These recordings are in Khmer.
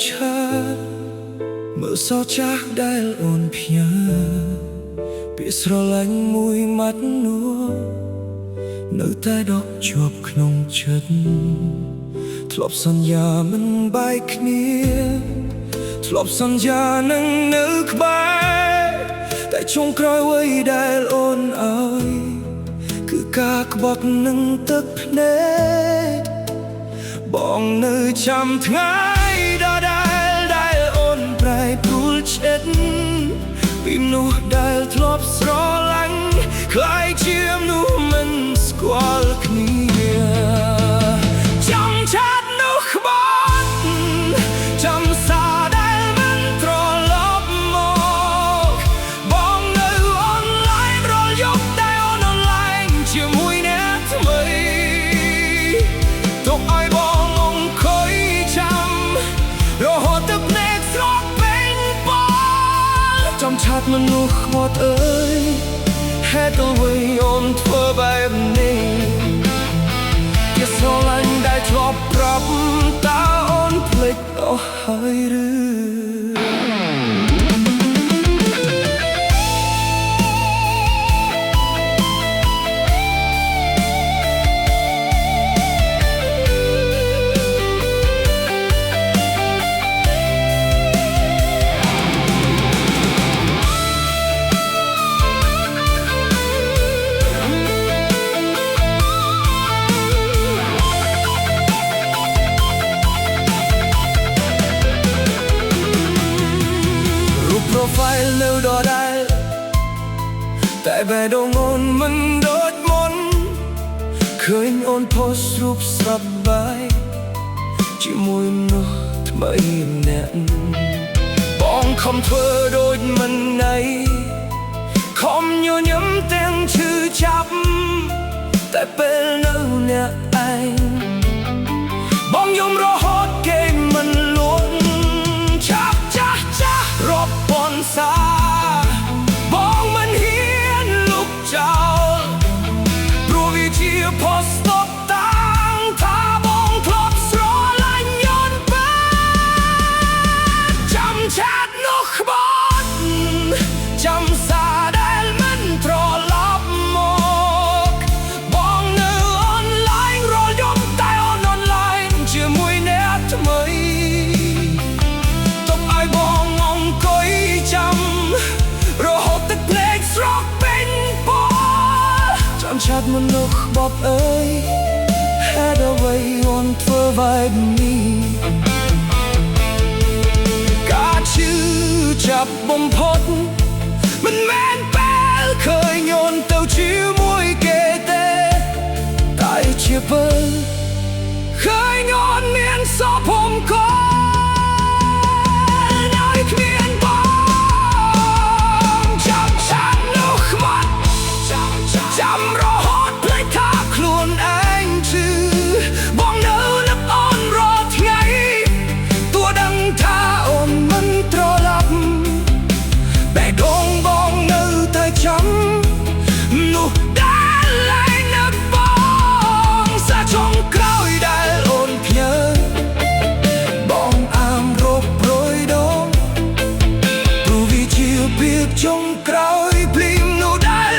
ช้าเมื่อสอចាស់ដែលអូនផ្ញើពីស្រឡាញ់មួយម៉ាត់នោះនៅតែដកជាប់ក្នុងចិត្តធ្លាប់សន្យាមិនបែកគ្នាធ្លាប់សន្យានឹងនៅក្បែរតែចុងក្រោយអ្វីដែលអូនឲ្យគឺការក្បត់នឹងទឹកភ្នែកបងនៅចាំថ្ងៃដដែលអូនប្រែប្រួលចិត្តពីមនុស្សដែលធ្លាប់ស្រឡាញ់คล้ายជាមនុស្សមិនស្គាល់គ្នាចាំឆាតនោះក្បត់ចាំសារដែលមិនត្រឡប់មកបងនៅអនឡាញរាល់យប់តែអូនអនឡាញជាមួយអ្នកថ្មីទុកឲ្យបងអង្គុយចាំរហូតទឹកភ្នែកស្រក់ពេញបោះចាំឆាតមនុស្សក្បត់អើយហេតុអ្វីអូនធ្វើបែបនេះជាស្រឡាញ់ដែលធ្លាប់ប្រាប់តើអូនភ្លេចអស់ហើយឬProfile នៅដដែលតែបេះដូងអូនមិនដូចមុនឃើញអូនផុសរូបសប្បាយជាមួយមនុស្សថ្មីម្នាក់បងខំធ្វើដូចមិនណៃខំញញឹមទាំងឈឺចាប់តែពេលនៅអ្នកឯងបងយំរហូតគេមិនលួនចាប់ចាស់រាប់ពាន់សាបងមិនហ៊ានលុបចោលព្រោះវាជាផុសតបតាំងថាបងធ្លាប់ស្រឡាញ់យន់ពេកចាំឆាតនោះក្បត់ចាំសារដែលមិនត្រឡប់មកបងនៅអនឡាញរាល់យប់តែអូនអនឡាញជាមួយអ្នកថ្មីទុកឲ្យបងអង្គុយចាំរហូតទឹកភ្នែកស្រក់ពេញបោះចាំឆាតមនុស្សក្បត់អើយហេតុអ្វីអូនធ្វើបែបនេះការឈឺចាប់បំផុតមិនមែនពេលឃើញអូនទៅជាមួយគេទេតែជាពេលឃើញអូនមានសពผมក៏ចាំរហូតភ្លេចថាខ្លួនឯងឈឺបងនៅនឹកអូនរាល់ថ្ងៃទោះដឹងថាអូនមិនត្រឡប់បេះដូងបងនៅតែចាំនោះដែលលែងនឹកបងសាចុងក្រោយដែលអូនផ្ញើបងអាមរកព្រួយដងព្រោះវាជាភាពចុងក្រោយភ្លាមនោះដែល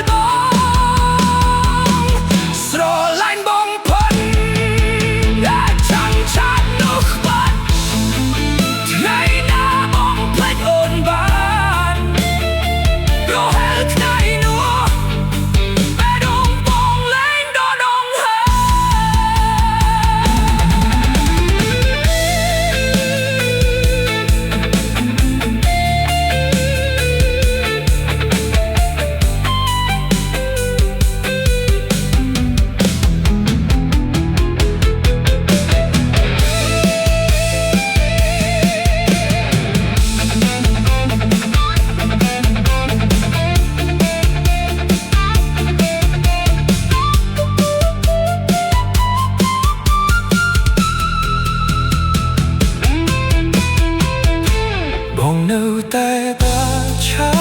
នៅតែបាឆា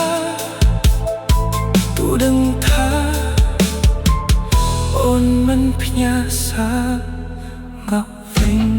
ទូដឹងថាអូនមិនផ្ញើសារមកវិញ